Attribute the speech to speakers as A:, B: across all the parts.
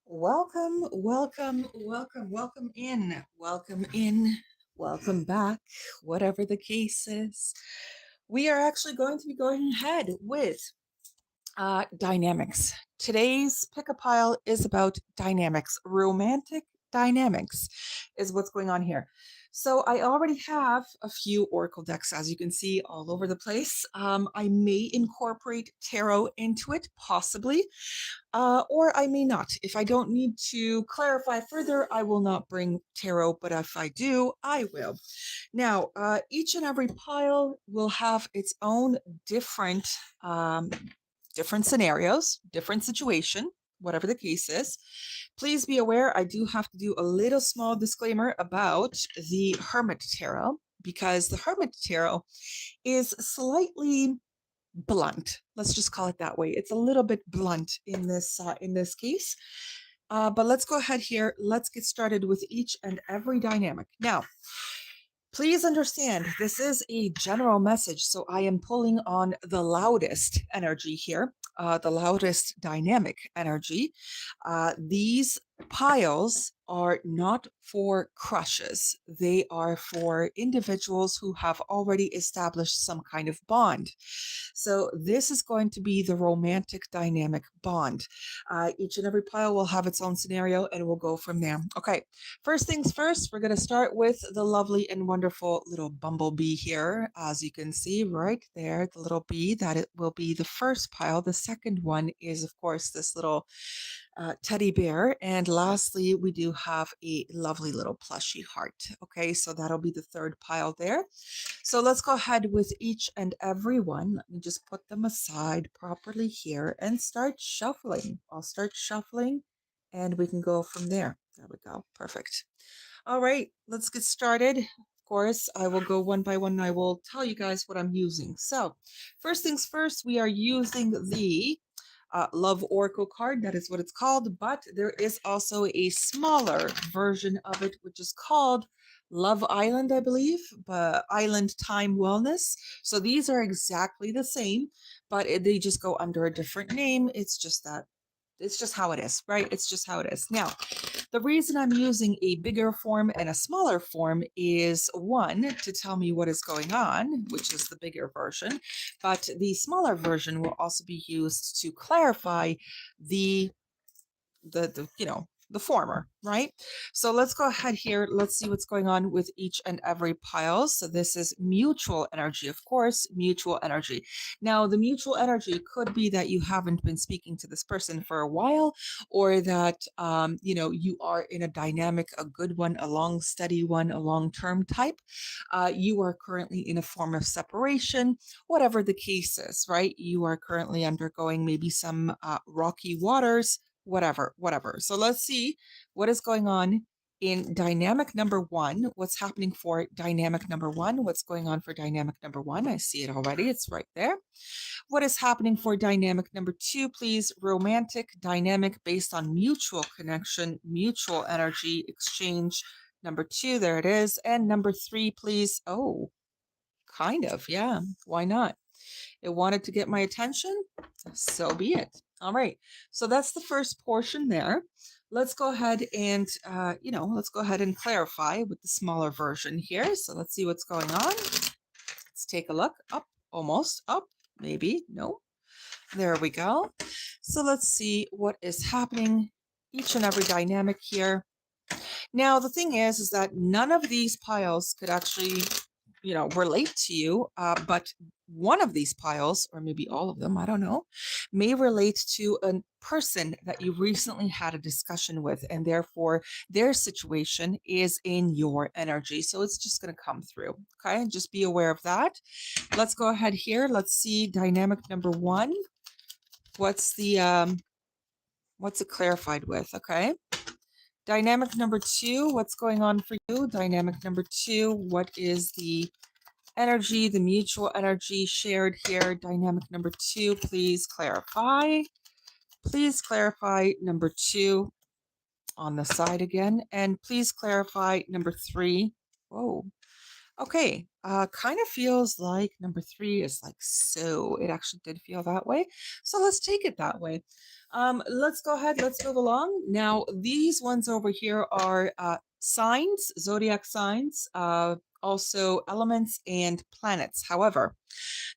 A: Welcome, welcome, welcome, welcome in, welcome back, whatever the case is. We are actually going to be going ahead with dynamics. Today's pick a pile is about dynamics. Romantic dynamics is what's going on here. So I already have a few oracle decks, as you can see, all over the place. I may incorporate tarot into it, possibly, or I may not. If I don't need to clarify further, I will not bring tarot, but if I do, I will. Now, each and every pile will have its own different different scenarios, different situation, whatever the case is. Please be aware, I do have to do a little small disclaimer about the Hermit Tarot because the Hermit Tarot is slightly blunt. Let's just call it that way. It's a little bit blunt in this case. But let's go ahead here. Let's get started with each and every dynamic. Now, please understand, this is a general message, so I am pulling on the loudest energy here, the loudest dynamic energy. These piles are not for crushes. They are for individuals who have already established some kind of bond. So this is going to be the romantic dynamic bond. Each and every pile will have its own scenario and we'll go from there. Okay, first things first, we're going to start with the lovely and wonderful little bumblebee here. As you can see right there, the little bee, that it will be the first pile. The second one is, of course, this little teddy bear. And lastly, we do have a lovely little plushy heart. Okay, so that'll be the third pile there. So let's go ahead with each and every one. Let me just put them aside properly here and start shuffling. I'll start shuffling and we can go from there. There we go. Perfect. All right, let's get started. Of course, I will go one by one and I will tell you guys what I'm using. So first things first, we are using the Love Oracle card. That is what it's called. But there is also a smaller version of it, which is called Love Island, I believe, but Island Time Wellness. So these are exactly the same, but they just go under a different name. It's just how it is, right? It's just how it is. Now, the reason I'm using a bigger form and a smaller form is one, to tell me what is going on, which is the bigger version, but the smaller version will also be used to clarify the the former, right? So let's go ahead here. Let's see what's going on with each and every pile. So this is mutual energy, of course, mutual energy. Now, the mutual energy could be that you haven't been speaking to this person for a while, or that, you are in a dynamic, a good one, a long, steady one, a long-term type. You are currently in a form of separation, whatever the case is, right? You are currently undergoing maybe some rocky waters, whatever. So let's see what is going on in dynamic number one. What's happening for dynamic number one? What's going on for dynamic number one? I see it already. It's right there. What is happening for dynamic number two, please? Romantic dynamic based on mutual connection, mutual energy exchange. Number two, there it is. And number three, please. Oh, kind of. Yeah. Why not? It wanted to get my attention. So be it. All right. So that's the first portion there. Let's go ahead and, let's go ahead and clarify with the smaller version here. So let's see what's going on. Let's take a look. Up, almost up, maybe. No. There we go. So let's see what is happening. Each and every dynamic here. Now, the thing is that none of these piles could actually relate to you, but one of these piles, or maybe all of them, I don't know, may relate to a person that you recently had a discussion with, and therefore their situation is in your energy. So it's just going to come through. Okay, just be aware of that. Let's go ahead here. Let's see dynamic number one. What's it clarified with? Okay. Dynamic number two, what's going on for you? Dynamic number two, what is the energy, the mutual energy shared here? Dynamic number two, please clarify. Please clarify number two on the side again. And please clarify number three. Whoa. Okay, kind of feels like number three is like so. It actually did feel that way. So let's take it that way. Let's go ahead, let's move along. Now, these ones over here are signs, zodiac signs, also elements and planets. However,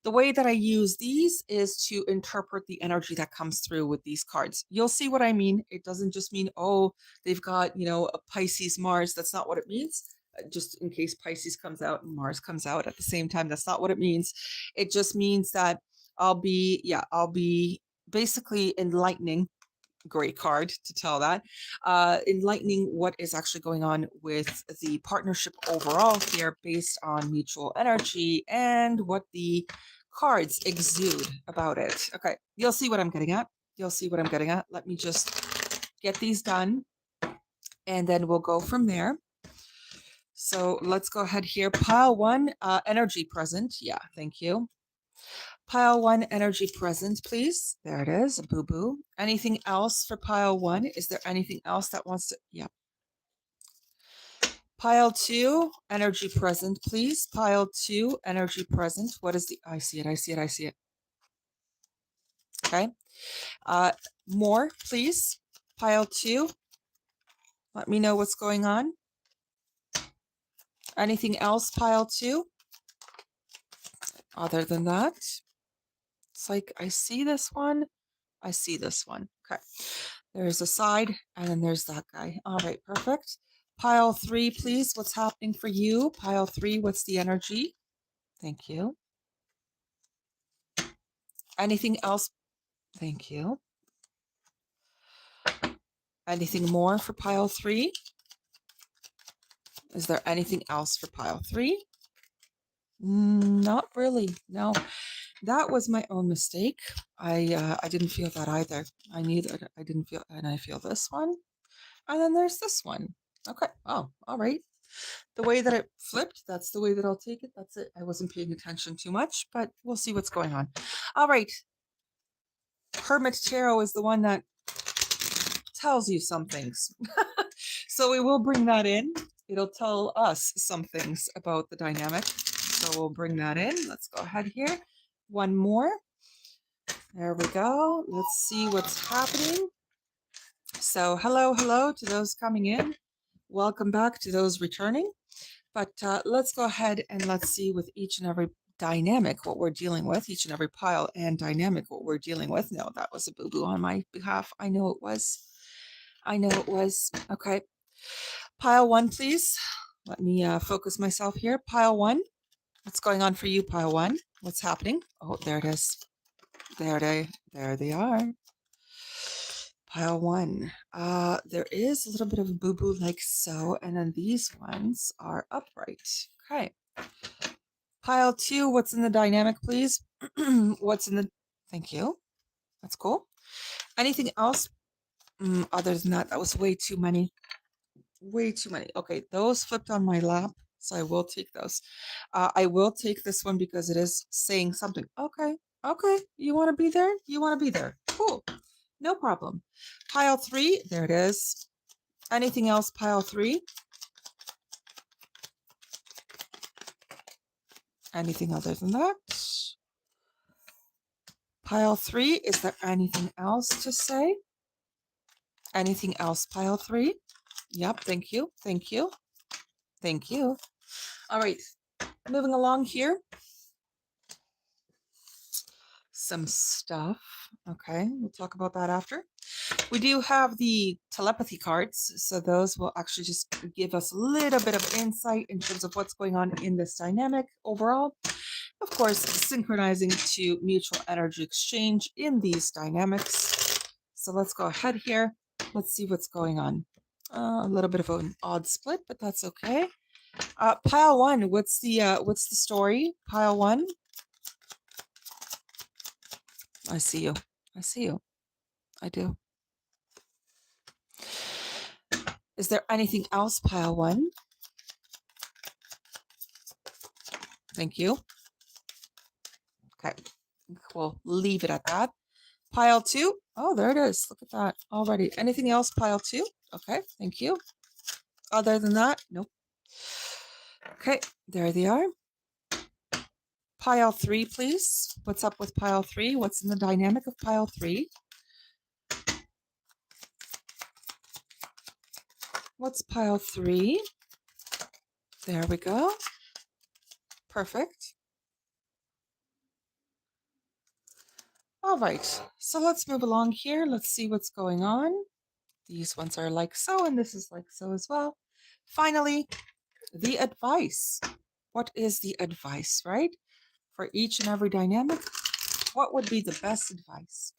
A: the way that I use these is to interpret the energy that comes through with these cards. You'll see what I mean. It doesn't just mean, oh, they've got, a Pisces Mars. That's not what it means. Just in case Pisces comes out and Mars comes out at the same time. That's not what it means. It just means that I'll be basically enlightening, great card to tell that, enlightening what is actually going on with the partnership overall here based on mutual energy and what the cards exude about it. Okay, you'll see what I'm getting at. You'll see what I'm getting at. Let me just get these done and then we'll go from there. So let's go ahead here. Pile one, energy present. Yeah, thank you. Pile one, energy present, please. There it is, boo boo. Anything else for pile one? Is there anything else that wants to? Yep. Pile two, energy present, please. Pile two, energy present. What is the? I see it, I see it, I see it. Okay. More, please. Pile two. Let me know what's going on. Anything else, pile two? Other than that, it's like I see this one. I see this one. Okay. There's a side, and then there's that guy. All right, perfect. Pile three, please. What's happening for you? Pile three, what's the energy? Thank you. Anything else? Thank you. Anything more for pile three? Is there anything else for pile three? Not really. No, that was my own mistake. I didn't feel that either. I didn't feel, and I feel this one. And then there's this one. Okay. Oh, all right. The way that it flipped, that's the way that I'll take it. That's it. I wasn't paying attention too much, but we'll see what's going on. All right. Hermit Tarot is the one that tells you some things. So we will bring that in. It'll tell us some things about the dynamic. So we'll bring that in. Let's go ahead here. One more. There we go. Let's see what's happening. So hello to those coming in. Welcome back to those returning. But let's go ahead and let's see with each and every dynamic what we're dealing with, each and every pile and dynamic what we're dealing with. No, that was a boo-boo on my behalf. I know it was. I know it was. Okay. Pile one, please. Let me focus myself here. Pile one. What's going on for you, pile one? What's happening? Oh, there it is. There they are. Pile one. There is a little bit of a boo-boo like so, and then these ones are upright. Okay. Pile two, what's in the dynamic, please? What's in the, thank you. That's cool. Anything else? Other than that, that was way too many. Way too many. Okay, those flipped on my lap, so I will take those. I will take this one because it is saying something. Okay, okay. You want to be there? You want to be there. Cool. No problem. Pile three, there it is. Anything else, pile three? Anything other than that? Pile three, is there anything else to say? Anything else, pile three? Yep, thank you, thank you, thank you. All right, moving along here. Some stuff. Okay, we'll talk about that after. We do have the telepathy cards, so those will actually just give us a little bit of insight in terms of what's going on in this dynamic overall. Of course, synchronizing to mutual energy exchange in these dynamics. So let's go ahead here. Let's see what's going on. A little bit of an odd split, but that's okay. Pile one, what's the story? Pile one. I see you. I see you. I do. Is there anything else, pile one? Thank you. Okay, we'll leave it at that. Pile two. Oh, there it is. Look at that already. Anything else, pile two? Okay, thank you. Other than that, nope. Okay, there they are. Pile 3, please. What's up with pile 3? What's in the dynamic of pile 3? What's pile 3? There we go. Perfect. All right, so let's move along here. Let's see what's going on. These ones are like so, and this is like so as well. Finally, the advice. What is the advice, right? For each and every dynamic, what would be the best advice?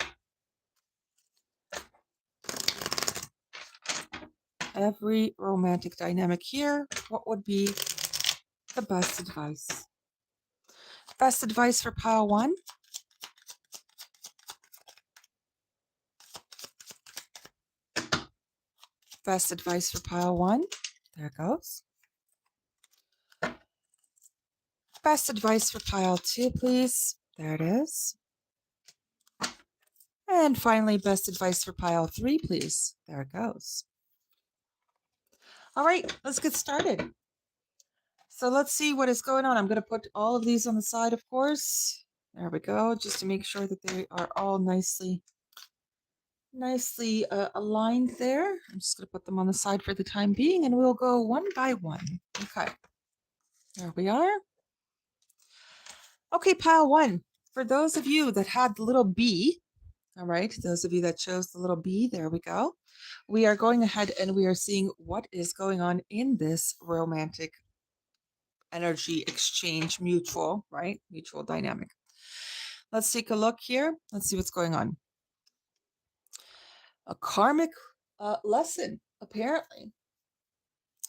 A: Every romantic dynamic here, what would be the best advice? Best advice for pile 1. Best advice for pile 1. There it goes. Best advice for pile 2, please. There it is. And finally, best advice for pile 3, please. There it goes. All right, let's get started. So let's see what is going on. I'm going to put all of these on the side, of course. There we go, just to make sure that they are all nicely aligned there. I'm just going to put them on the side for the time being, and we'll go one by one. Okay, there we are. Okay, pile 1. For those of you that had the little B, all right, those of you that chose the little B, there we go. We are going ahead and we are seeing what is going on in this romantic energy exchange, mutual, right? Mutual dynamic. Let's take a look here. Let's see what's going on. A karmic lesson, apparently.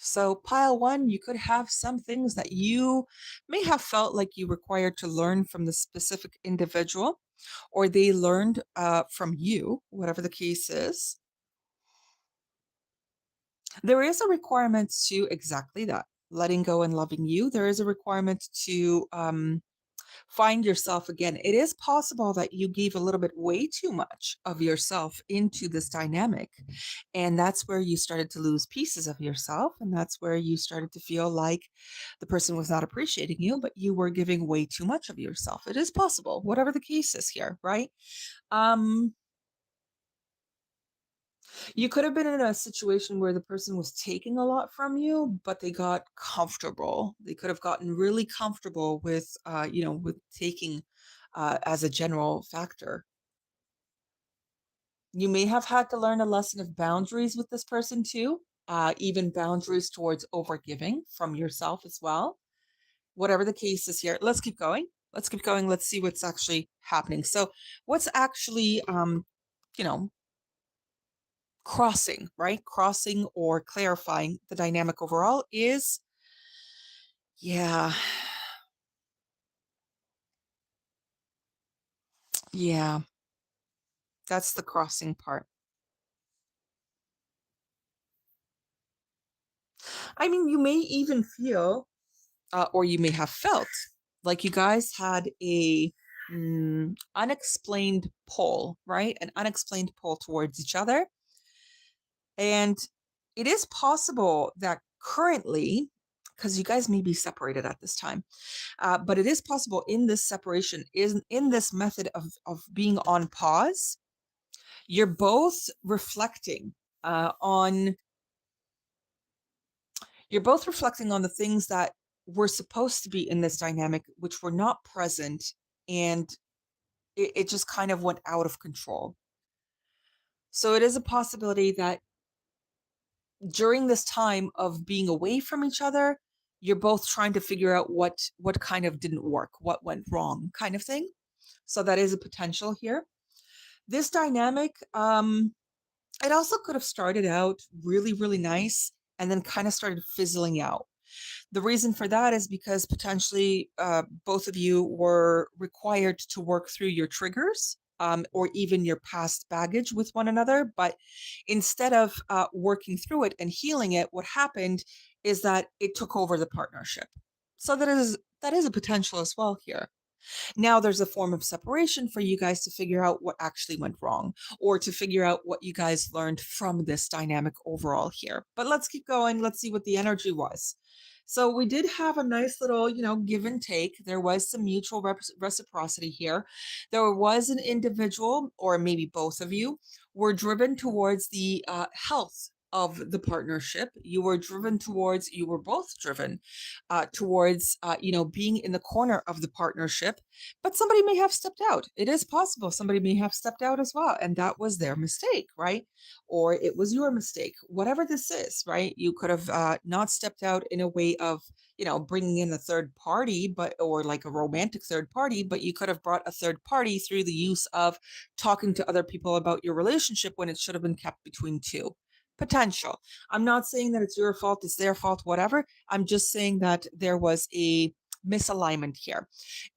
A: So pile 1, you could have some things that you may have felt like you required to learn from the specific individual, or they learned from you, whatever the case is. There is a requirement to exactly that, letting go and loving you. There is a requirement to find yourself again. It is possible that you gave a little bit way too much of yourself into this dynamic. And that's where you started to lose pieces of yourself. And that's where you started to feel like the person was not appreciating you, but you were giving way too much of yourself. It is possible, whatever the case is here, right? You could have been in a situation where the person was taking a lot from you, but they got comfortable. They could have gotten really comfortable with, with taking as a general factor. You may have had to learn a lesson of boundaries with this person too, even boundaries towards overgiving from yourself as well. Whatever the case is here, let's keep going. Let's keep going. Let's see what's actually happening. So what's actually, crossing, right? Crossing or clarifying the dynamic overall is, yeah, that's the crossing part. I mean, you may even feel, or you may have felt like you guys had a unexplained pull, right? An unexplained pull towards each other. And it is possible that currently, because you guys may be separated at this time, but it is possible in this separation, in this method of being on pause, you're both reflecting on the things that were supposed to be in this dynamic, which were not present, and it just kind of went out of control. So it is a possibility that during this time of being away from each other, you're both trying to figure out what kind of didn't work, what went wrong, kind of thing. So that is a potential here. This dynamic, it also could have started out really, really nice and then kind of started fizzling out. The reason for that is because potentially both of you were required to work through your triggers, or even your past baggage with one another. But instead of working through it and healing it, what happened is that it took over the partnership. So that is a potential as well here. Now there's a form of separation for you guys to figure out what actually went wrong, or to figure out what you guys learned from this dynamic overall here. But let's keep going. Let's see what the energy was. So we did have a nice little, give and take. There was some mutual reciprocity here. There was an individual, or maybe both of you, were driven towards the health of the partnership. You were both driven towards, being in the corner of the partnership, but somebody may have stepped out. It is possible somebody may have stepped out as well, and that was their mistake, right? Or it was your mistake, whatever this is, right? You could have not stepped out in a way of, bringing in a third party, or like a romantic third party, but you could have brought a third party through the use of talking to other people about your relationship when it should have been kept between two. Potential. I'm not saying that it's your fault, it's their fault, whatever. I'm just saying that there was a misalignment here.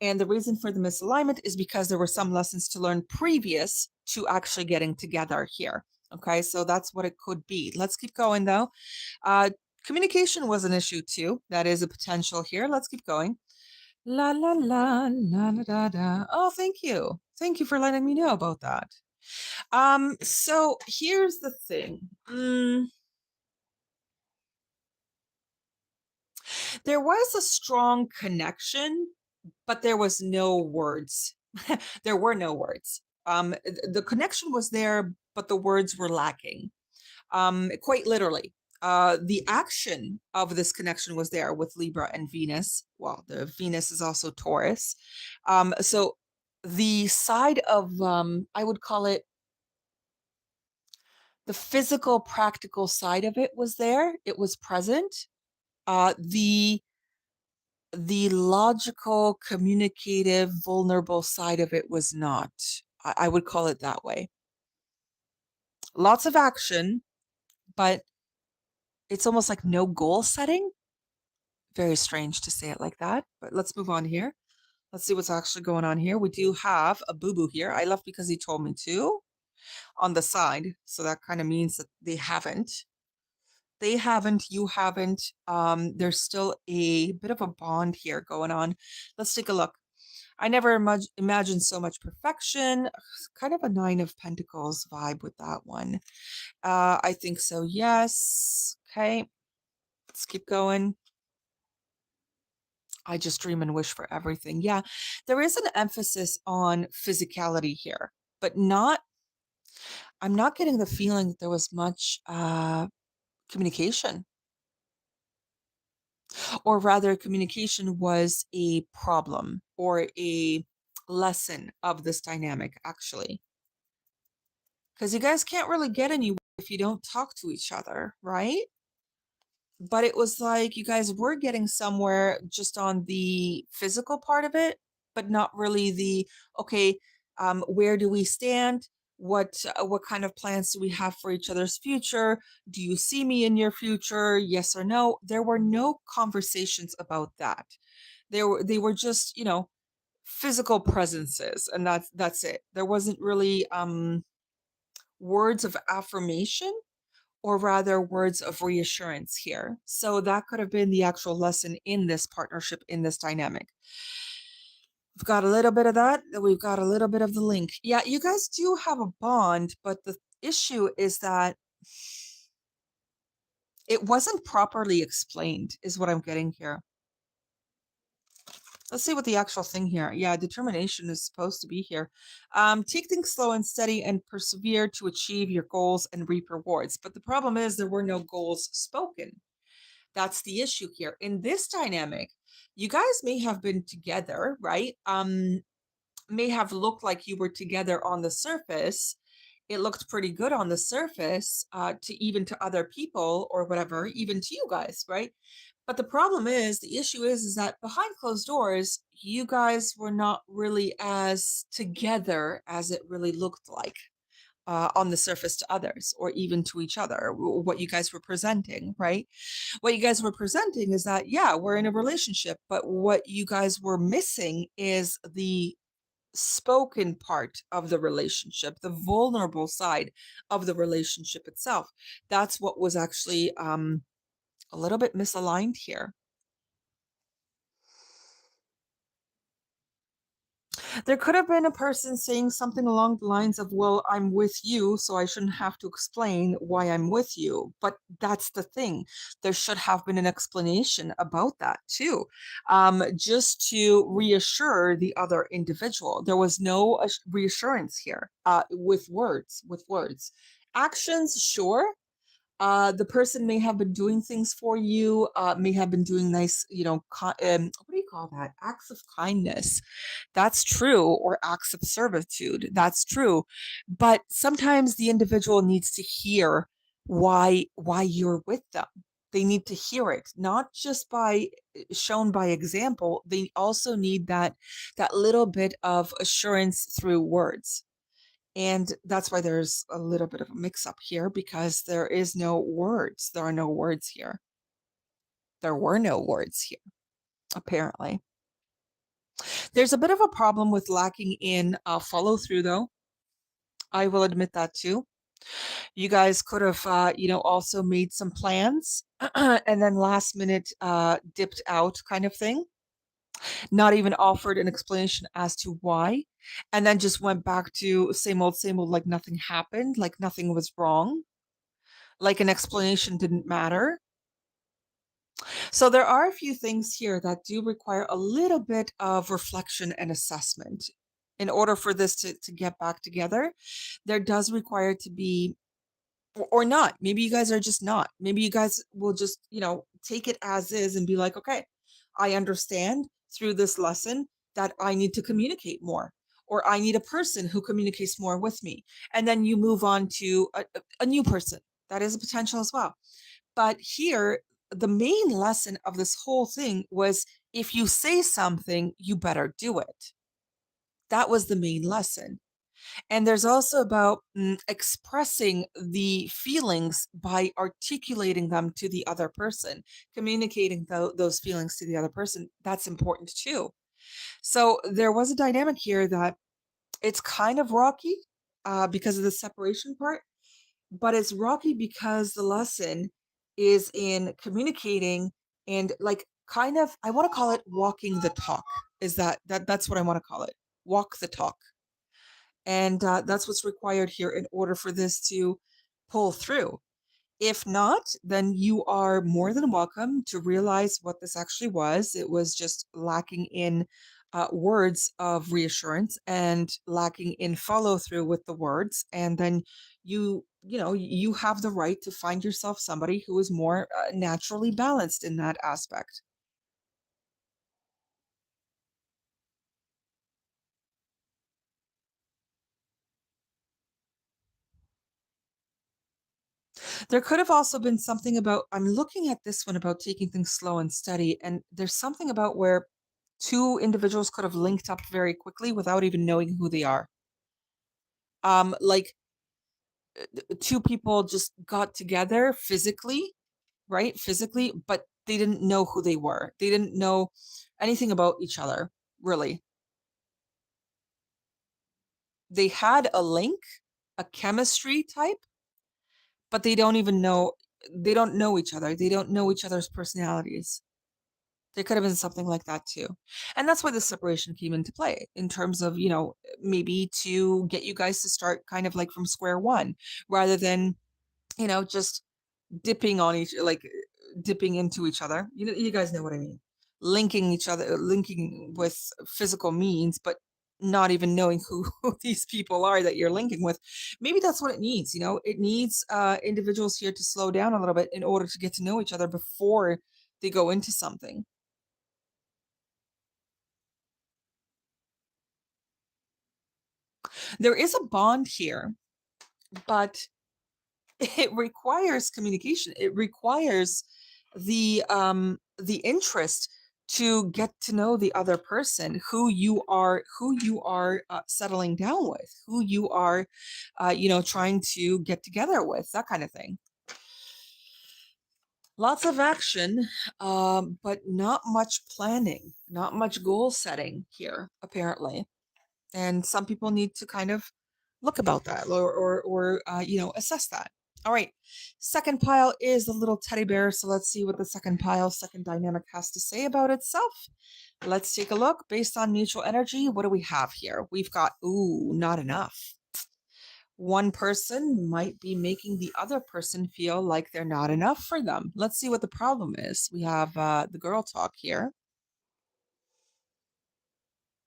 A: And the reason for the misalignment is because there were some lessons to learn previous to actually getting together here. Okay, so that's what it could be. Let's keep going though. Uh, Communication was an issue too. That is a potential here. Let's keep going. La la la la la da da. Oh, thank you. Thank you for letting me know about that. So here's the thing. There was a strong connection, but there was no words. There were no words. The connection was there, but the words were lacking. Quite literally. The action of this connection was there with Libra and Venus. Well, the Venus is also Taurus. So the side of, I would call it the physical, practical side of it was there. It was present. The logical, communicative, vulnerable side of it was not. I would call it that way. Lots of action, but it's almost like no goal setting. Very strange to say it like that, but let's move on here. Let's see what's actually going on here. We do have a boo-boo here. I left because he told me to on the side. So that kind of means that they haven't. They haven't, you haven't. There's still a bit of a bond here going on. Let's take a look. I never imagined so much perfection. Kind of a Nine of Pentacles vibe with that one. I think so, yes. Okay, let's keep going. I just dream and wish for everything. Yeah, there is an emphasis on physicality here, but I'm not getting the feeling that there was much communication, or rather, communication was a problem or a lesson of this dynamic, actually. Because you guys can't really get anywhere if you don't talk to each other, right? But it was like you guys were getting somewhere just on the physical part of it, but not really the, okay, where do we stand? What kind of plans do we have for each other's future? Do you see me in your future? Yes or no? There were no conversations about that. They were just, physical presences, and that's it. There wasn't really words of affirmation, or rather words of reassurance here. So that could have been the actual lesson in this partnership, in this dynamic. We've got a little bit of that. We've got a little bit of the link. Yeah, you guys do have a bond, but the issue is that it wasn't properly explained, is what I'm getting here. Let's see what the actual thing here. Yeah, determination is supposed to be here. Take things slow and steady and persevere to achieve your goals and reap rewards. But the problem is there were no goals spoken. That's the issue here. In this dynamic, you guys may have been together, right? May have looked like you were together on the surface. It looked pretty good on the surface, to other people or whatever, even to you guys, right? But the problem is, the issue is that behind closed doors, you guys were not really as together as it really looked like on the surface to others, or even to each other, what you guys were presenting, right? What you guys were presenting is that, yeah, we're in a relationship, but what you guys were missing is the spoken part of the relationship, the vulnerable side of the relationship itself. That's what was actually a little bit misaligned here. There could have been a person saying something along the lines of, "Well, I'm with you, so I shouldn't have to explain why I'm with you." But that's the thing. There should have been an explanation about that too, just to reassure the other individual. There was no reassurance here with words, with words. Actions, sure. The person may have been doing things for you, may have been doing nice, what do you call that? Acts of kindness. That's true, or acts of servitude. That's true. But sometimes the individual needs to hear why you're with them. They need to hear it, not just by shown by example. They also need that little bit of assurance through words. And that's why there's a little bit of a mix up here because there is no words. There are no words here. There were no words here, apparently. There's a bit of a problem with lacking in follow through, though. I will admit that too. You guys could have, also made some plans and then last minute dipped out kind of thing, not even offered an explanation as to why, and then just went back to same old, like nothing happened, like nothing was wrong, like an explanation didn't matter. So there are a few things here that do require a little bit of reflection and assessment. In order for this to get back together, there does require to be, or not. Maybe you guys are just not. Maybe you guys will just, take it as is and be like, okay, I understand through this lesson that I need to communicate more, or I need a person who communicates more with me. And then you move on to a new person. That is a potential as well. But here, the main lesson of this whole thing was if you say something, you better do it. That was the main lesson. And there's also about expressing the feelings by articulating them to the other person, communicating those feelings to the other person. That's important too. So there was a dynamic here that it's kind of rocky because of the separation part, but it's rocky because the lesson is in communicating and like kind of I want to call it walking the talk. Is that's what I want to call it? Walk the talk. And that's what's required here in order for this to pull through. If not, then you are more than welcome to realize what this actually was. It was just lacking in words of reassurance and lacking in follow through with the words. And then you have the right to find yourself somebody who is more naturally balanced in that aspect. There could have also been something about, I'm looking at this one about taking things slow and steady, and there's something about where two individuals could have linked up very quickly without even knowing who they are. Like two people just got together physically, right? Physically, but they didn't know who they were. They didn't know anything about each other, really. They had a link, a chemistry type, but they don't know each other. They don't know each other's personalities. There could have been something like that too. And that's why the separation came into play in terms of, maybe to get you guys to start kind of like from square one rather than, just dipping on each like dipping into each other. You guys know what I mean. Linking each other, linking with physical means, but not even knowing who these people are that you're linking with. Maybe that's what it needs, It needs individuals here to slow down a little bit in order to get to know each other before they go into something. There is a bond here, but it requires communication. It requires the interest to get to know the other person, who you are settling down with, who you are, trying to get together with, that kind of thing. Lots of action, but not much planning, not much goal setting here, apparently. And some people need to kind of look about that or assess that. All right. Second pile is the little teddy bear. So let's see what the second pile, second dynamic has to say about itself. Let's take a look. Based on mutual energy, what do we have here? We've got, ooh, not enough. One person might be making the other person feel like they're not enough for them. Let's see what the problem is. We have the girl talk here.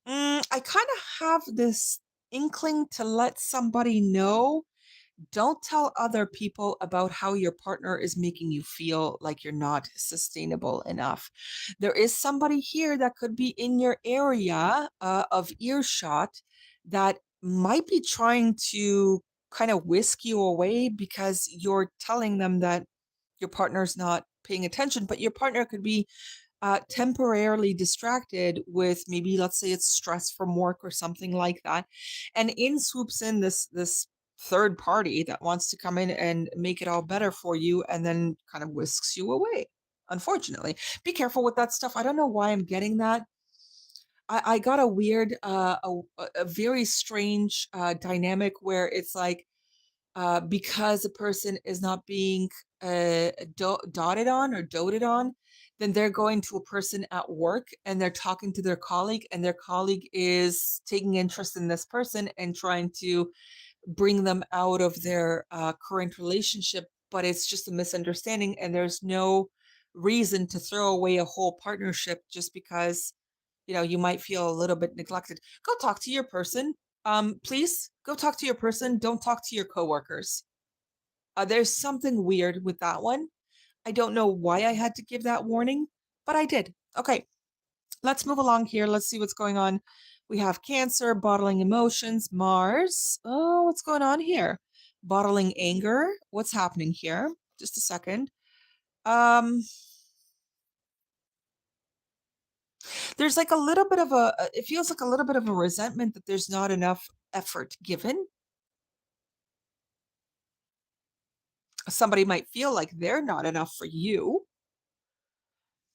A: I kind of have this inkling to let somebody know. Don't tell other people about how your partner is making you feel like you're not sustainable enough. There is somebody here that could be in your area of earshot that might be trying to kind of whisk you away because you're telling them that your partner's not paying attention, but your partner could be temporarily distracted with maybe, let's say, it's stress from work or something like that, and in swoops in this third party that wants to come in and make it all better for you, and then kind of whisks you away. Unfortunately, be careful with that stuff. I don't know why I'm getting that. I got a weird, a very strange dynamic where it's like because a person is not being dotted on or doted on, then they're going to a person at work and they're talking to their colleague, and their colleague is taking interest in this person and trying to bring them out of their current relationship. But it's just a misunderstanding, and there's no reason to throw away a whole partnership just because you might feel a little bit neglected. Go talk to your person. Please go talk to your person. Don't talk to your coworkers. There's something weird with that one. I don't know why I had to give that warning, but I did. Okay, let's move along here. Let's see what's going on. We have Cancer, bottling emotions, Mars. Oh, what's going on here? Bottling anger. What's happening here? Just a second. Um, there's like a little bit of it feels like a little bit of a resentment that there's not enough effort given. Somebody might feel like they're not enough for you,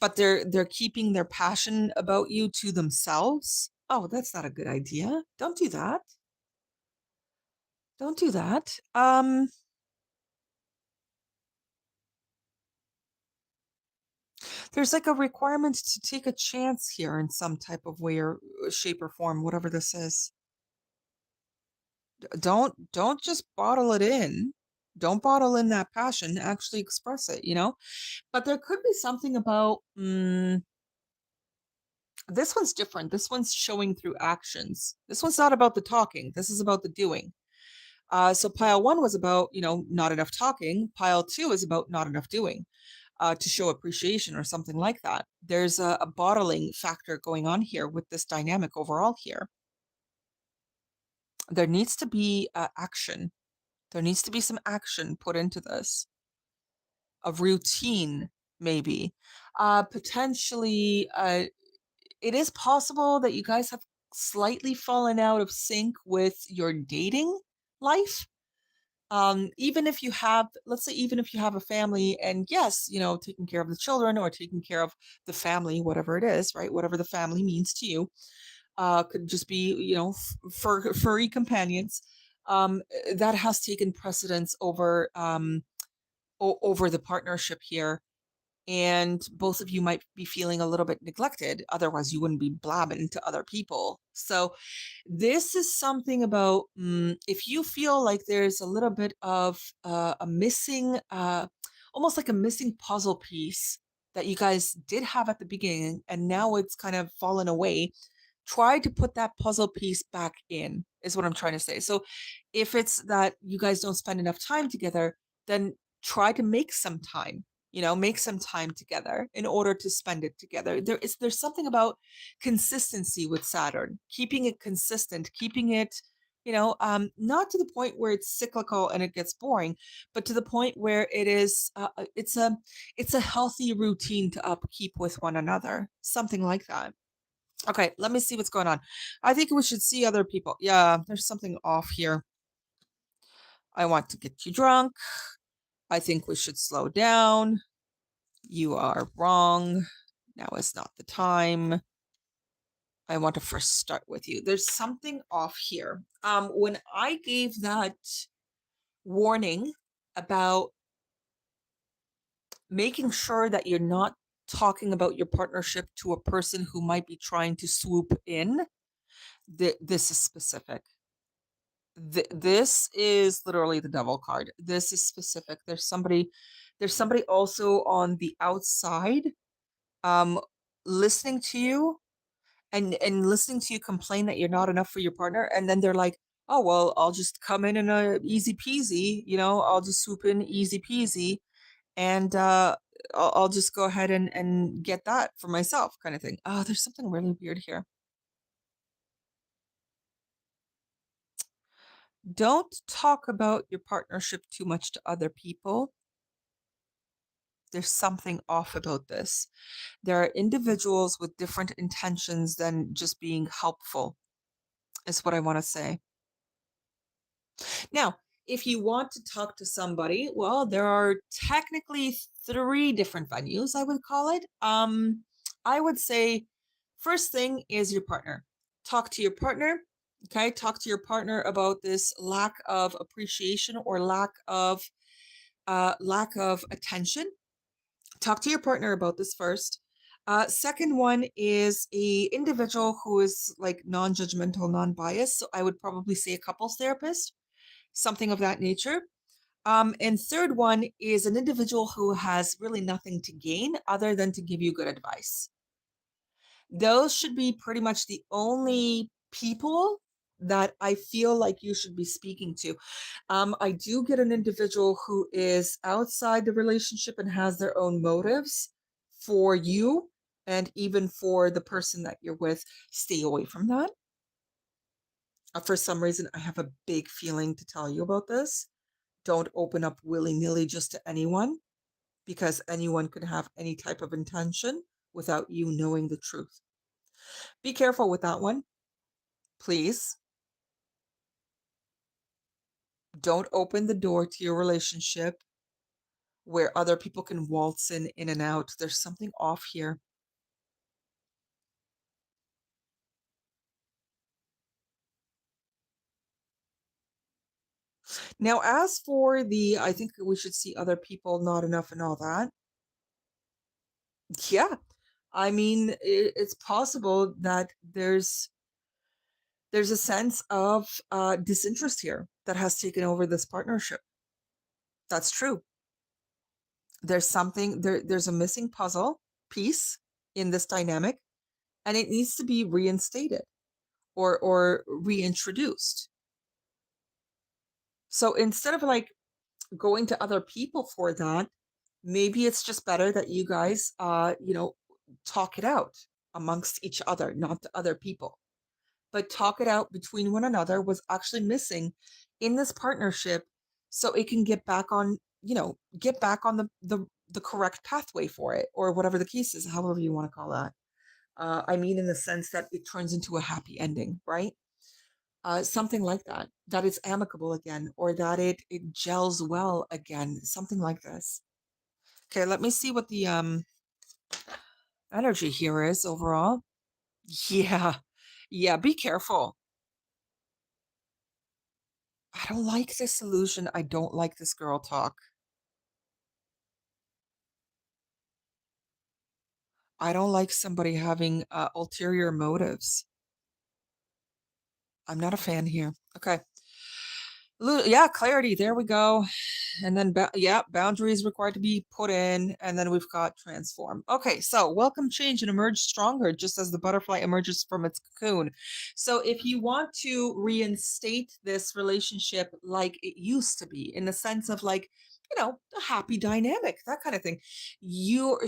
A: but they're keeping their passion about you to themselves. Oh, that's not a good idea. Don't do that. Don't do that. There's like a requirement to take a chance here in some type of way or shape or form, whatever this is. Don't just bottle it in. Don't bottle in that passion. Actually express it. But there could be something about this one's different. This one's showing through actions. This one's not about the talking. This is about the doing. So pile one was about, not enough talking. Pile two is about not enough doing to show appreciation or something like that. There's a bottling factor going on here with this dynamic overall here. There needs to be action. There needs to be some action put into this, of routine, maybe. Potentially, it is possible that you guys have slightly fallen out of sync with your dating life. Even if you have, let's say, even if you have a family, and yes, taking care of the children or taking care of the family, whatever it is, right? Whatever the family means to you, could just be, furry companions. That has taken precedence over over the partnership here, and both of you might be feeling a little bit neglected. Otherwise, you wouldn't be blabbing to other people. So, this is something about if you feel like there's a little bit of a missing, almost like a missing puzzle piece that you guys did have at the beginning, and now it's kind of fallen away. Try to put that puzzle piece back in, is what I'm trying to say. So, if it's that you guys don't spend enough time together, then try to make some time together in order to spend it together. There's something about consistency with Saturn, keeping it consistent, keeping it, not to the point where it's cyclical and it gets boring, but to the point where it is, it's a healthy routine to upkeep with one another, something like that. Okay, let me see what's going on. I think we should see other people. Yeah, there's something off here. I want to get you drunk. I think we should slow down. You are wrong. Now is not the time. I want to first start with you. There's something off here. When I gave that warning about making sure that you're not talking about your partnership to a person who might be trying to swoop in. This is specific. This is literally the devil card. This is specific. There's somebody also on the outside, um listening to you, and listening to you complain that you're not enough for your partner, and then they're like, oh well, I'll just come in a easy peasy, I'll just swoop in easy peasy, and I'll just go ahead and get that for myself, kind of thing. Oh, there's something really weird here. Don't talk about your partnership too much to other people. There's something off about this. There are individuals with different intentions than just being helpful, is what I want to say. Now, if you want to talk to somebody, well, there are technically three different venues, I would call it. I would say first thing is your partner. Talk to your partner. Okay, talk to your partner about this lack of appreciation or lack of attention. Talk to your partner about this first. Second one is a individual who is like non-judgmental, non-biased. So I would probably say a couples therapist, something of that nature. And third one is an individual who has really nothing to gain other than to give you good advice. Those should be pretty much the only people that I feel like you should be speaking to. I do get an individual who is outside the relationship and has their own motives for you and even for the person that you're with. Stay away from that. For some reason, I have a big feeling to tell you about this. Don't open up willy-nilly just to anyone, because anyone could have any type of intention without you knowing the truth. Be careful with that one, please. Don't open the door to your relationship where other people can waltz in and out. There's something off here. Now, as for the, I think we should see other people, not enough, and all that. Yeah, I mean, it's possible that there's a sense of disinterest here that has taken over this partnership. That's true. There's a missing puzzle piece in this dynamic, and it needs to be reinstated or reintroduced. So instead of like going to other people for that, maybe it's just better that you guys talk it out amongst each other, not to other people, but talk it out between one another. Was actually missing in this partnership, so it can get back on the correct pathway for it, or whatever the case is, however you want to call that. I mean, in the sense that it turns into a happy ending, right? Something like that, that it's amicable again, or that it gels well again, something like this. Okay, let me see what the energy here is overall. Yeah, yeah, be careful. I don't like this illusion. I don't like this girl talk. I don't like somebody having ulterior motives. I'm not a fan here. Okay. Yeah, clarity. There we go. And then, yeah, boundaries required to be put in. And then we've got transform. Okay, so welcome change and emerge stronger, just as the butterfly emerges from its cocoon. So if you want to reinstate this relationship like it used to be, in the sense of like, a happy dynamic, that kind of thing, your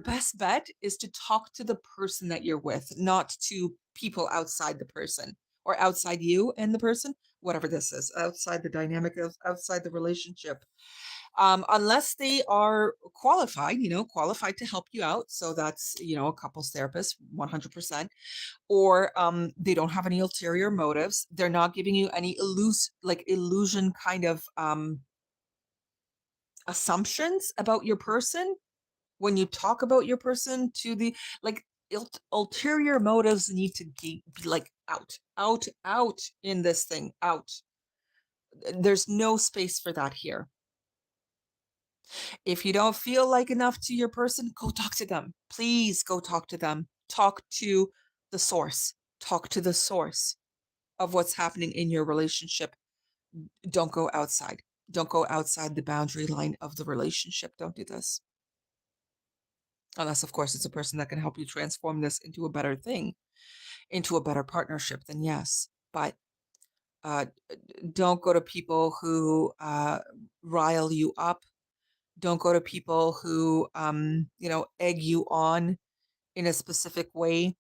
A: best bet is to talk to the person that you're with, not to people outside the person, or outside you and the person, whatever this is, outside the dynamic of outside the relationship. Unless they are qualified to help you out. So that's, a couples therapist, 100%. Or they don't have any ulterior motives. They're not giving you any illusion kind of assumptions about your person when you talk about your person to the, like, ulterior motives need to be like out in this thing, out. There's no space for that here. If you don't feel like enough to your person, go talk to them. Please go talk to them. Talk to the source. Talk to the source of what's happening in your relationship. Don't go outside. Don't go outside the boundary line of the relationship. Don't do this. Unless, of course, it's a person that can help you transform this into a better thing, into a better partnership, then yes. But uh, don't go to people who rile you up. Don't go to people who, egg you on in a specific way.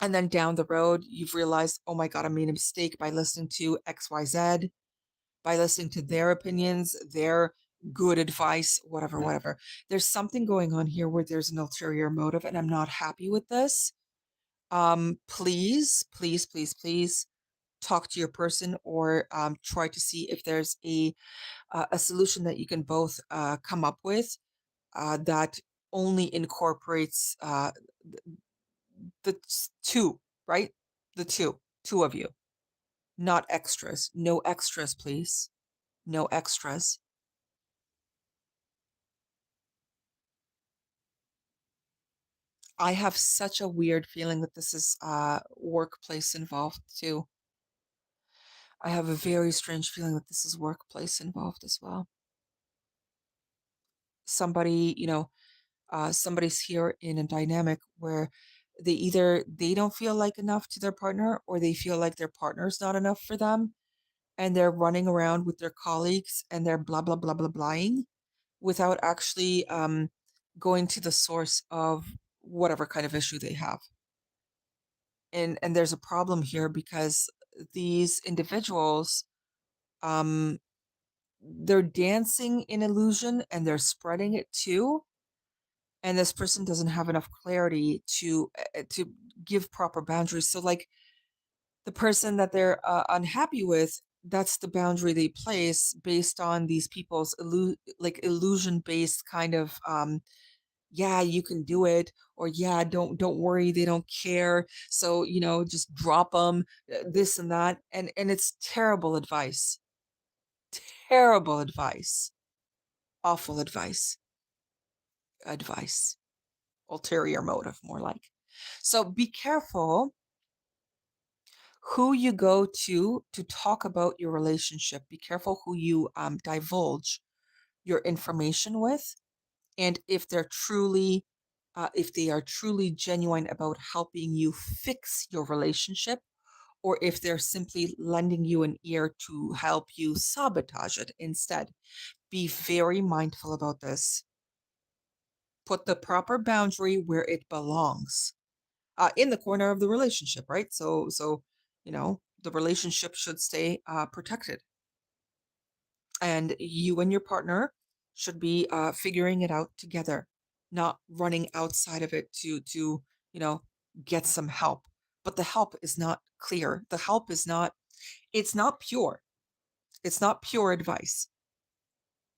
A: And then down the road, you've realized, oh my God, I made a mistake by listening to XYZ, by listening to their opinions, their good advice, whatever, whatever. There's something going on here where there's an ulterior motive, and I'm not happy with this. Please, please, please, please talk to your person, or try to see if there's a solution that you can both come up with that only incorporates the two, right? The two of you, not extras. No extras, please. No extras. I have such a weird feeling that this is workplace involved too. I have a very strange feeling that this is workplace involved as well. Somebody, somebody's here in a dynamic where they don't feel like enough to their partner, or they feel like their partner's not enough for them, and they're running around with their colleagues and they're blah blah blah blah blahing without actually going to the source of whatever kind of issue they have. And there's a problem here because these individuals, um they're dancing in illusion and they're spreading it too, and this person doesn't have enough clarity to give proper boundaries. So like, the person that they're unhappy with, that's the boundary they place based on these people's illusion based kind of yeah, you can do it, or yeah, don't worry, they don't care, so just drop them, this and that, and it's terrible advice. Terrible advice. Awful advice. Ulterior motive, more like. So be careful who you go to talk about your relationship. Be careful who you divulge your information with, and if they are truly genuine about helping you fix your relationship, or if they're simply lending you an ear to help you sabotage it instead. Be very mindful about this. Put the proper boundary where it belongs, in the corner of the relationship, right? So the relationship should stay protected, and you and your partner should be figuring it out together, not running outside of it to you know get some help. But the help is not clear. The help is not. It's not pure. It's not pure advice.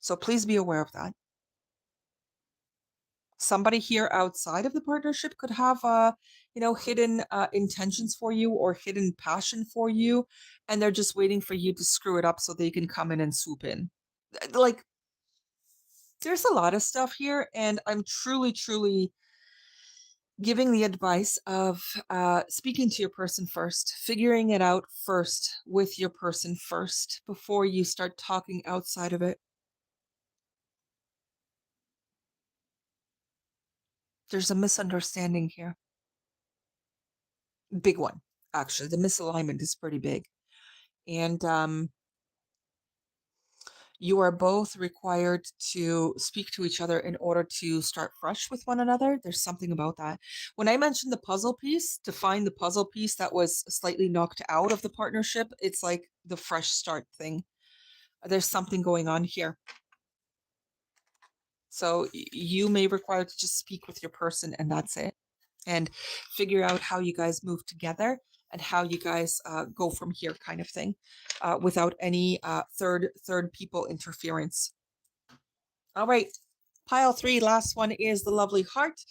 A: So please be aware of that. Somebody here outside of the partnership could have hidden intentions for you, or hidden passion for you, and they're just waiting for you to screw it up so they can come in and swoop in. Like, there's a lot of stuff here, and I'm truly, truly giving the advice of speaking to your person first, figuring it out first with your person first before you start talking outside of it. There's a misunderstanding here. Big one, actually. The misalignment is pretty big. And you are both required to speak to each other in order to start fresh with one another. There's something about that. When I mentioned the puzzle piece, to find the puzzle piece that was slightly knocked out of the partnership, it's like the fresh start thing. There's something going on here. So you may require to just speak with your person, and that's it. And figure out how you guys move together, and how you guys go from here, kind of thing, without any third people interference. All right, pile 3, last one is the lovely heart.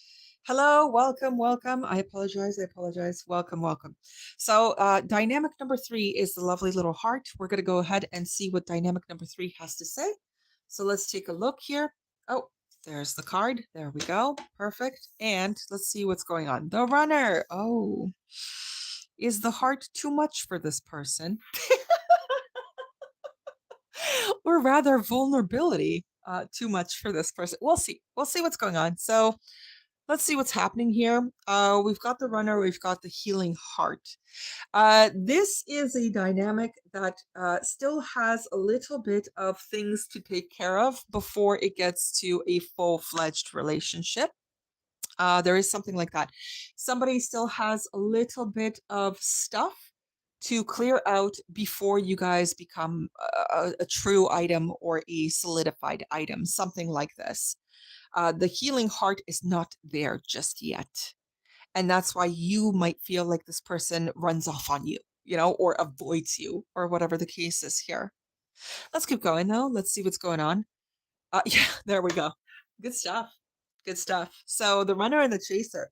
A: Hello, welcome, welcome. I apologize. Welcome, welcome. So dynamic number 3 is the lovely little heart. We're going to go ahead and see what dynamic number 3 has to say. So let's take a look here. Oh, there's the card. There we go. Perfect. And let's see what's going on. The runner. Oh, is the heart too much for this person? Or rather, vulnerability too much for this person? We'll see. We'll see what's going on. So let's see what's happening here. We've got the runner, we've got the healing heart. This is a dynamic that still has a little bit of things to take care of before it gets to a full-fledged relationship. There is something like that. Somebody still has a little bit of stuff to clear out before you guys become a true item or a solidified item, something like this. The healing heart is not there just yet. And that's why you might feel like this person runs off on you, or avoids you, or whatever the case is here. Let's keep going though. Let's see what's going on. Yeah, there we go. Good stuff. Good stuff. So the runner and the chaser.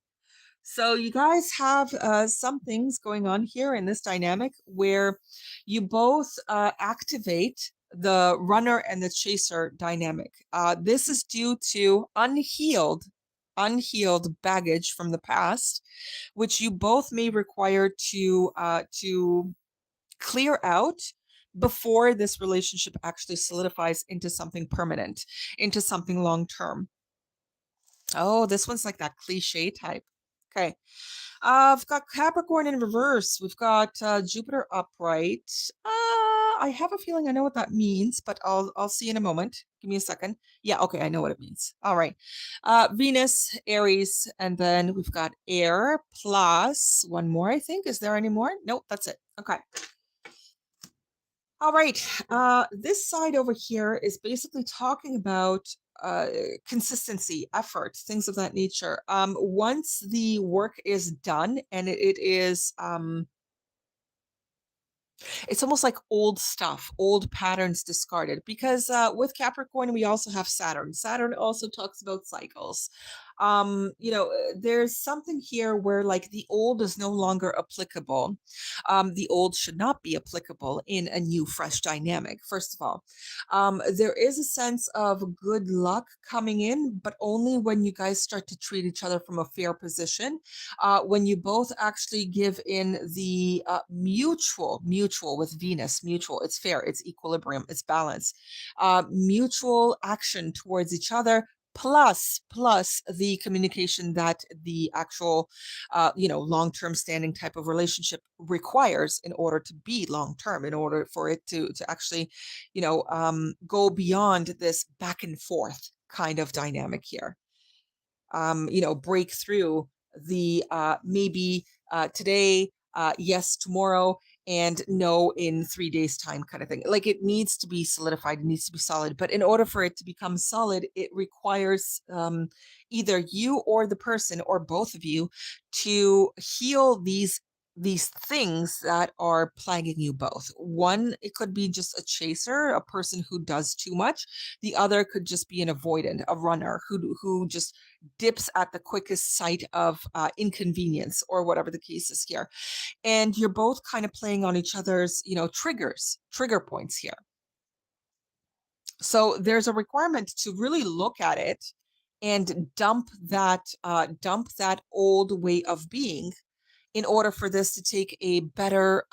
A: So you guys have some things going on here in this dynamic where you both activate the runner and the chaser dynamic. This is due to unhealed baggage from the past, which you both may require to clear out before this relationship actually solidifies into something permanent, into something long term. Oh, this one's like that cliche type. Okay. I've got Capricorn in reverse. We've got Jupiter upright. I have a feeling I know what that means, but I'll see in a moment. Give me a second. Yeah, okay, I know what it means. All right. Venus, Aries, and then we've got air plus one more, I think. Is there any more? Nope, that's it. Okay. All right. This side over here is basically talking about consistency, effort, things of that nature. Once the work is done and it is it's almost like old stuff, old patterns discarded. Because with Capricorn, we also have Saturn. Saturn also talks about cycles. There's something here where like the old is no longer applicable. The old should not be applicable in a new, fresh dynamic, first of all. There is a sense of good luck coming in, but only when you guys start to treat each other from a fair position, when you both actually give in the mutual with Venus, mutual, it's fair, it's equilibrium, it's balance, mutual action towards each other, plus the communication that the actual long-term standing type of relationship requires in order to be long-term, in order for it to actually go beyond this back and forth kind of dynamic here. Break through the maybe today, yes tomorrow, and no in 3 days time kind of thing. Like it needs to be solidified, it needs to be solid. But in order for it to become solid, it requires either you or the person or both of you to heal these things that are plaguing you both. One, it could be just a chaser, a person who does too much. The other could just be an avoidant, a runner who just dips at the quickest sight of inconvenience or whatever the case is here. And you're both kind of playing on each other's, trigger points here. So there's a requirement to really look at it and dump that old way of being in order for this to take a better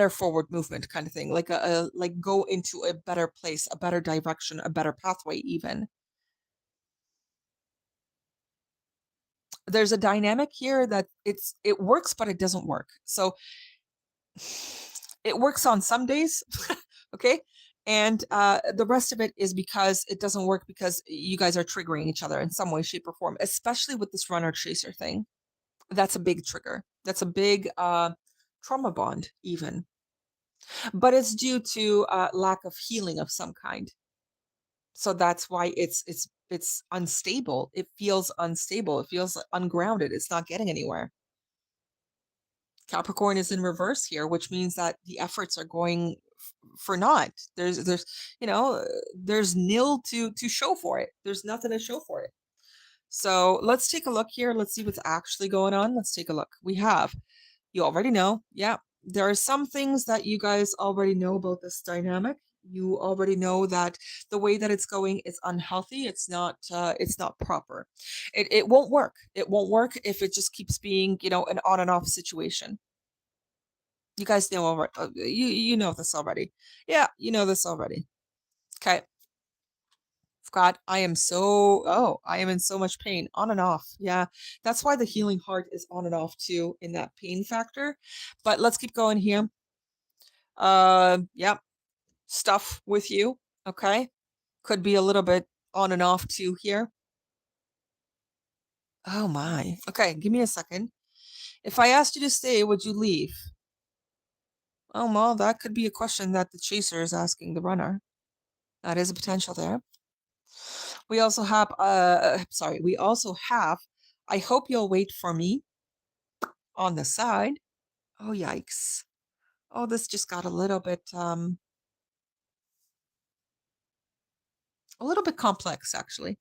A: forward movement kind of thing, like like go into a better place, a better direction, a better pathway even. There's a dynamic here that it works, but it doesn't work. So it works on some days, okay? And the rest of it is because it doesn't work because you guys are triggering each other in some way, shape, or form, especially with this runner chaser thing. That's a big trigger. That's a big trauma bond even. But it's due to lack of healing of some kind. So that's why it's unstable. It feels unstable. It feels ungrounded. It's not getting anywhere. Capricorn is in reverse here, which means that the efforts are going for naught. There's nil to show for it. There's nothing to show for it. So let's take a look here. Let's see what's actually going on. Let's take a look. You already know. Yeah, there are some things that you guys already know about this dynamic. You already know that the way that it's going is unhealthy. It's not proper. It won't work. It won't work if it just keeps being, an on and off situation. You guys know already. You know this already. Yeah, you know this already. Okay. God, I am in so much pain on and off. Yeah. That's why the healing heart is on and off too in that pain factor. But let's keep going here. Yep. Stuff with you. Okay. Could be a little bit on and off too here. Oh my. Okay, give me a second. If I asked you to stay, would you leave? Oh, well, that could be a question that the chaser is asking the runner. That is a potential there. We also have, I hope you'll wait for me on the side. Oh, yikes. Oh, this just got a little bit complex actually.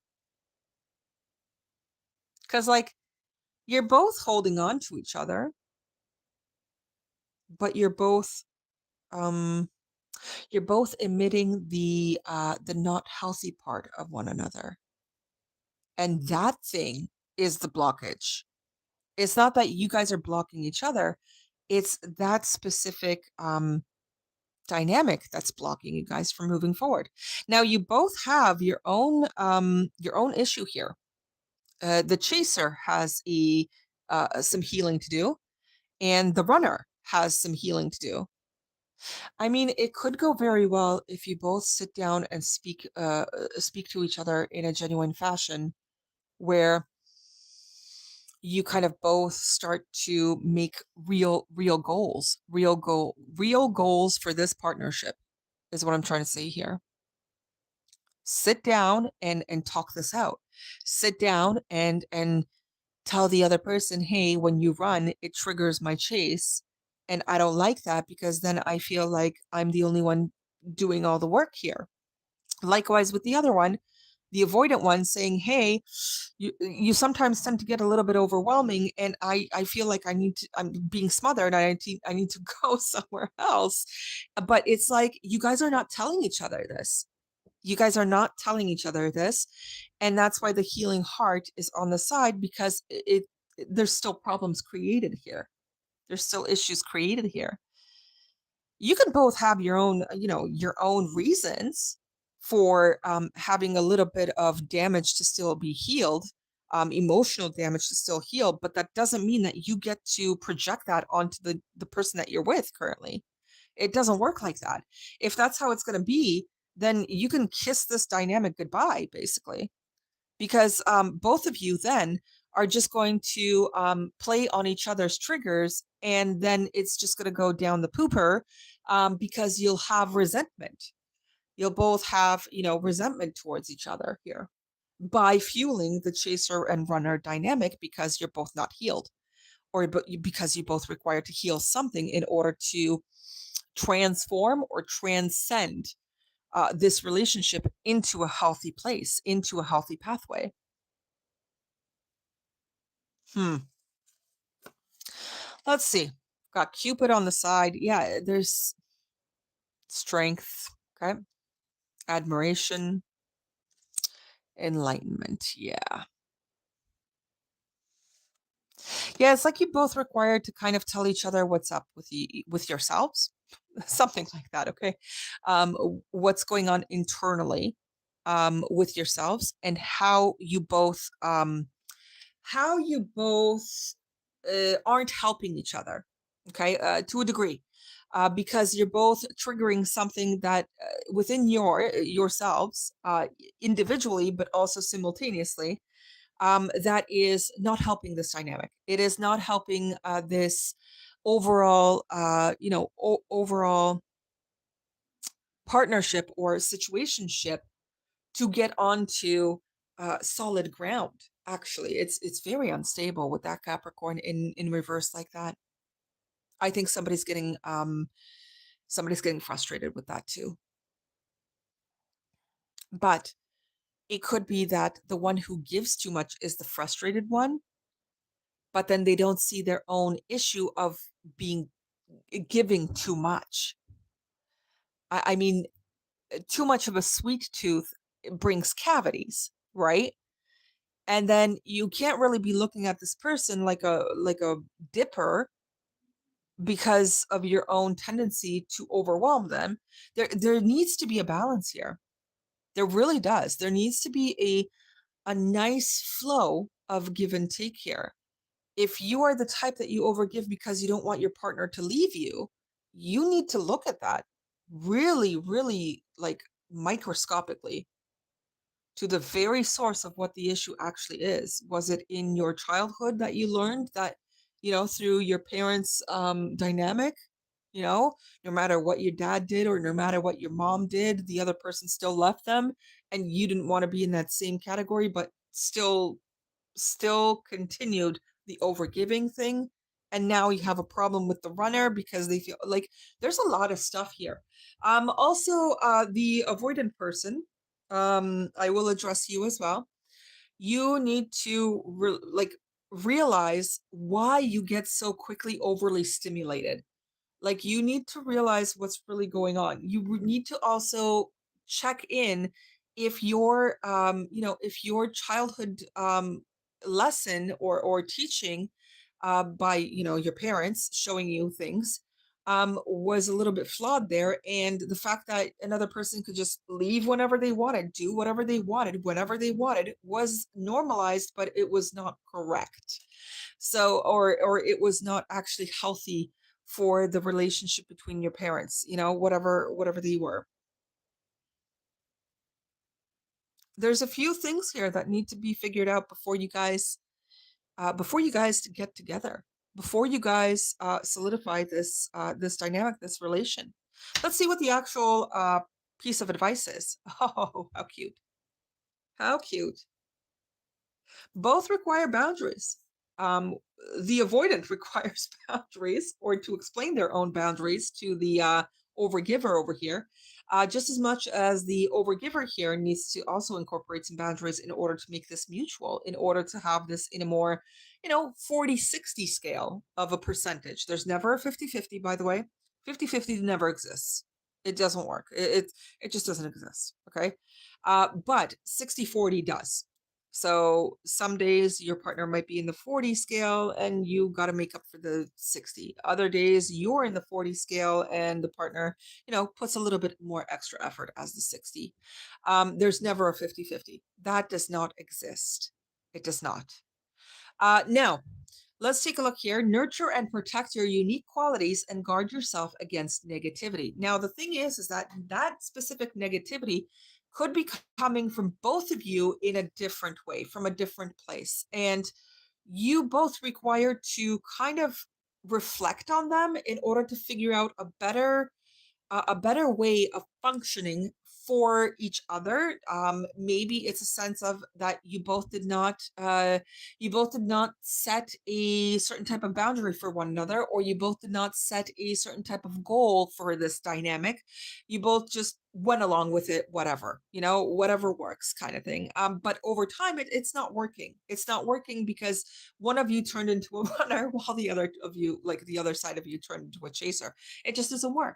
A: Because, like, you're both holding on to each other, but um, you're both emitting the not healthy part of one another. And that thing is the blockage. It's not that you guys are blocking each other. It's that specific dynamic that's blocking you guys from moving forward. Now you both have your own issue here. The chaser has a some healing to do, and the runner has some healing to do. I mean, it could go very well if you both sit down and speak to each other in a genuine fashion, where you kind of both start to make real goals for this partnership is what I'm trying to say here. Sit down and talk this out. Sit down and tell the other person, hey, when you run, it triggers my chase. And I don't like that because then I feel like I'm the only one doing all the work here. Likewise with the other one, the avoidant one saying, hey, you sometimes tend to get a little bit overwhelming and I feel like I'm being smothered and I need to go somewhere else. But it's like you guys are not telling each other this. You guys are not telling each other this. And that's why the healing heart is on the side because there's still problems created here. There's still issues created here. You can both have your own, your own reasons for having a little bit of damage to still be healed, emotional damage to still heal, but that doesn't mean that you get to project that onto the person that you're with currently. It doesn't work like that. If that's how it's going to be, then you can kiss this dynamic goodbye, basically, because both of you then are just going to play on each other's triggers, and then it's just going to go down the pooper because you'll have resentment. You'll both have, resentment towards each other here by fueling the chaser and runner dynamic because you're both not healed, or because you both require to heal something in order to transform or transcend this relationship into a healthy place, into a healthy pathway. Hmm. Let's see. Got Cupid on the side. Yeah, there's strength. Okay. Admiration, enlightenment. Yeah. Yeah, it's like you both required to kind of tell each other what's up with yourselves. Something like that, okay? What's going on internally with yourselves and how you both aren't helping each other, okay, to a degree, because you're both triggering something that within yourselves individually, but also simultaneously, that is not helping this dynamic. It is not helping this overall, overall partnership or situationship to get onto solid ground. Actually, it's very unstable with that Capricorn in reverse like that. I think somebody's getting frustrated with that too. But it could be that the one who gives too much is the frustrated one, but then they don't see their own issue of being giving too much. I mean, too much of a sweet tooth brings cavities, right? And then you can't really be looking at this person like a dipper because of your own tendency to overwhelm them. There needs to be a balance here. There really does. There needs to be a nice flow of give and take here. If you are the type that you overgive because you don't want your partner to leave you, you need to look at that really, really like microscopically to the very source of what the issue actually is. Was it in your childhood that you learned that, through your parents' dynamic? No matter what your dad did or no matter what your mom did, the other person still left them, and you didn't want to be in that same category, but still continued the overgiving thing. And now you have a problem with the runner because they feel like there's a lot of stuff here. Also, the avoidant person, I will address you as well. You need to realize why you get so quickly overly stimulated. Like, you need to realize what's really going on. You need to also check in if if your childhood lesson or teaching by your parents showing you things was a little bit flawed there, and the fact that another person could just leave whenever they wanted, do whatever they wanted, whenever they wanted, was normalized, but it was not correct. So, or it was not actually healthy for the relationship between your parents, whatever they were. There's a few things here that need to be figured out before you guys get together, before you guys solidify this dynamic, this relation. Let's see what the actual piece of advice is. Oh, how cute. How cute. Both require boundaries. Um, the avoidant requires boundaries, or to explain their own boundaries to the overgiver over here, just as much as the overgiver here needs to also incorporate some boundaries in order to make this mutual, in order to have this in a more, 40-60 scale of a percentage. There's never a 50-50, by the way. 50-50 never exists. It doesn't work. It just doesn't exist. Okay. But 60-40 does. So some days your partner might be in the 40 scale and you got to make up for the 60. Other days you're in the 40 scale and the partner, puts a little bit more extra effort as the 60. There's never a 50-50. That does not exist. It does not. Now, let's take a look here. Nurture and protect your unique qualities and guard yourself against negativity. Now, the thing is that specific negativity could be coming from both of you in a different way, from a different place. And you both require to kind of reflect on them in order to figure out a better way of functioning for each other. Maybe it's a sense of that you both did not set a certain type of boundary for one another, or you both did not set a certain type of goal for this dynamic. You both just went along with it, whatever, whatever works kind of thing. But over time, it's not working. It's not working because one of you turned into a runner while the other of you, like the other side of you, turned into a chaser. It just doesn't work.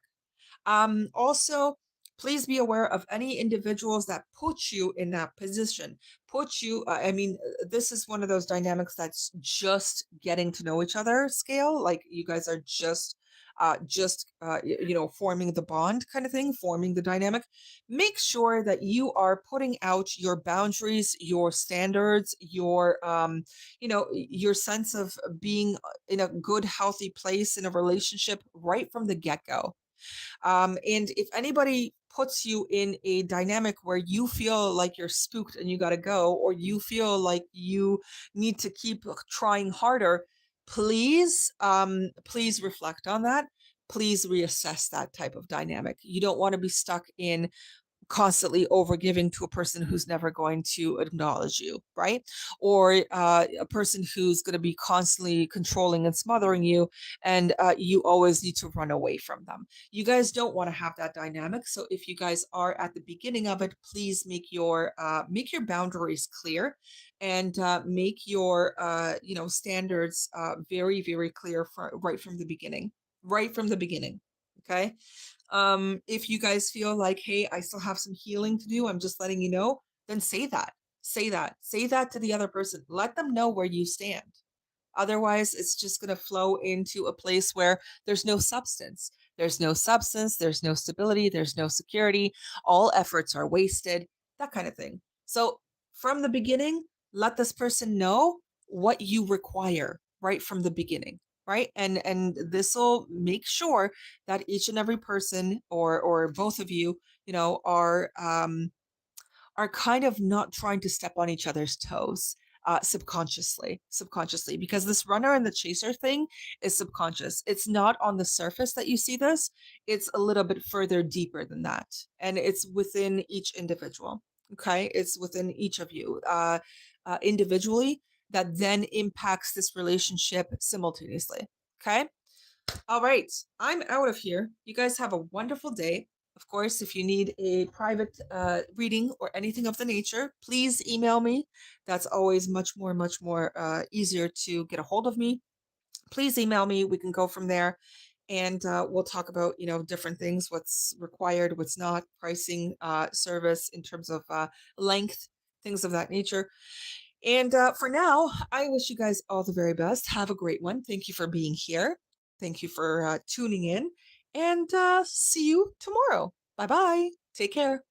A: Also, please be aware of any individuals that put you in that position. This is one of those dynamics that's just getting to know each other scale. Like, you guys are forming the bond kind of thing, forming the dynamic. Make sure that you are putting out your boundaries, your standards, your sense of being in a good, healthy place in a relationship right from the get-go. And if anybody puts you in a dynamic where you feel like you're spooked and you got to go, or you feel like you need to keep trying harder, please reflect on that. Please reassess that type of dynamic. You don't want to be stuck in constantly overgiving to a person who's never going to acknowledge you, right? Or a person who's going to be constantly controlling and smothering you, and you always need to run away from them. You guys don't want to have that dynamic. So if you guys are at the beginning of it, please make your boundaries clear, and make your standards very, very clear right from the beginning. Right from the beginning. Okay. If you guys feel like, hey, I still have some healing to do, I'm just letting you know, then say that. Say that to the other person. Let them know where you stand. Otherwise, it's just going to flow into a place where there's no substance. There's no substance, there's no stability, there's no security. All efforts are wasted, that kind of thing. So, from the beginning, let this person know what you require right from the beginning, right? And this will make sure that each and every person or both of you, you know, are kind of not trying to step on each other's toes subconsciously, because this runner and the chaser thing is subconscious. It's not on the surface that you see this. It's a little bit further deeper than that, and it's within each individual. Okay, it's within each of you individually, that then impacts this relationship simultaneously. Okay. All right, I'm out of here. You guys have a wonderful day. Of course, if you need a private reading or anything of the nature, please email me. That's always much more easier to get a hold of me. Please email me. We can go from there, and we'll talk about, you know, different things, what's required, what's not, pricing, service in terms of length, things of that nature. And for now, I wish you guys all the very best. Have a great one. Thank you for being here. Thank you for tuning in. And see you tomorrow. Bye bye. Take care.